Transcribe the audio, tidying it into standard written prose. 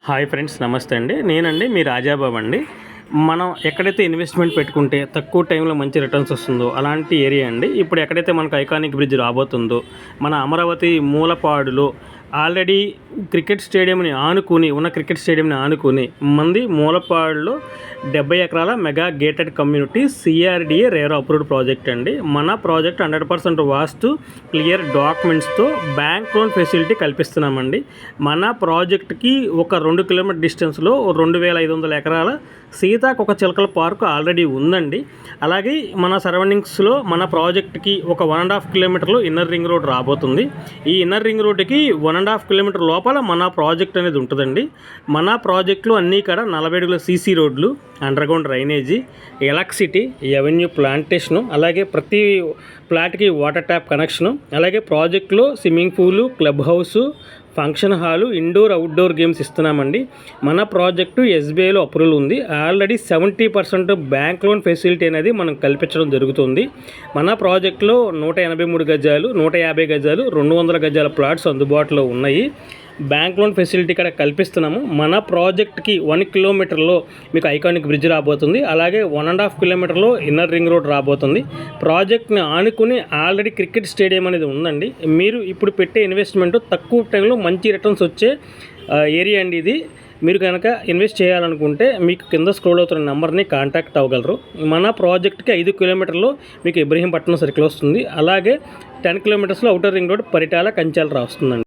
Hi friends, నమస్తే అండి. నేనండి మీ రాజాబాబు అండి. మనం ఎక్కడైతే ఇన్వెస్ట్మెంట్ పెట్టుకుంటే తక్కువ టైంలో మంచి రిటర్న్స్ వస్తుందో అలాంటి ఏరియా అండి. ఇప్పుడు ఎక్కడైతే మనకు ఐకానిక్ బ్రిడ్జ్ రాబోతుందో మన అమరావతి మూలపాడులో ఆల్రెడీ క్రికెట్ స్టేడియంని ఆనుకుని మంది మూలపాడులో 70 ఎకరాల mega gated community CRDA RERA approved project అండి. మన ప్రాజెక్ట్ 100% వాస్తు క్లియర్ డాక్యుమెంట్స్తో బ్యాంక్ లోన్ ఫెసిలిటీ కల్పిస్తున్నామండి. మన ప్రాజెక్ట్కి ఒక 2 కిలోమీటర్ డిస్టెన్స్లో 2500 ఎకరాల సీతాకొక చిలకల పార్క్ ఆల్రెడీ ఉందండి. అలాగే మన సరౌండింగ్స్లో మన ప్రాజెక్ట్కి ఒక 1.5 కిలోమీటర్లో ఇన్నర్ రింగ్ రోడ్ రాబోతుంది. ఈ ఇన్నర్ రింగ్ రోడ్డుకి 1.5 కిలోమీటర్ లోపల మన ప్రాజెక్ట్ అనేది ఉంటుందండి. మన ప్రాజెక్టులో అన్నీ కూడా 40 అడుగుల సీసీ రోడ్లు, underground drainage, electricity, avenue plantation, అలాగే ప్రతి ఫ్లాట్కి వాటర్ ట్యాప్ కనెక్షను, అలాగే ప్రాజెక్టులో స్విమ్మింగ్ పూలు, club house, function hall, indoor outdoor games ఇస్తున్నామండి. మన ప్రాజెక్టు ఎస్బీఐలో అప్రూవల్ ఉంది. ఆల్రెడీ 70% బ్యాంక్ లోన్ ఫెసిలిటీ అనేది మనం కల్పించడం జరుగుతుంది. మన ప్రాజెక్టులో 183 గజాలు, 150 గజాలు, 200 గజాల ప్లాట్స్ అందుబాటులో ఉన్నాయి. బ్యాంక్ లోన్ ఫెసిలిటీ కూడా కల్పిస్తున్నాము. మన ప్రాజెక్ట్కి 1 కిలోమీటర్లో మీకు ఐకానిక్ బ్రిడ్జ్ రాబోతుంది. అలాగే 1.5 కిలోమీటర్లో ఇన్నర్ రింగ్ రోడ్ రాబోతుంది. ప్రాజెక్ట్ని ఆనుకుని ఆల్రెడీ క్రికెట్ స్టేడియం అనేది ఉందండి. మీరు ఇప్పుడు పెట్టే ఇన్వెస్ట్మెంట్ తక్కువ టైంలో మంచి రిటర్న్స్ వచ్చే ఏరియా అండి ఇది. మీరు కనుక ఇన్వెస్ట్ చేయాలనుకుంటే మీకు కింద స్క్రోల్ అవుతున్న నెంబర్ని కాంటాక్ట్ అవ్వగలరు. మన ప్రాజెక్ట్కి 5 కిలోమీటర్లో మీకు ఇబ్రహీంపట్నం సర్కిల్ వస్తుంది. అలాగే 10 కిలోమీటర్స్లో అవుటర్ రింగ్ రోడ్ పరిటాల కంచాల వస్తుందండి.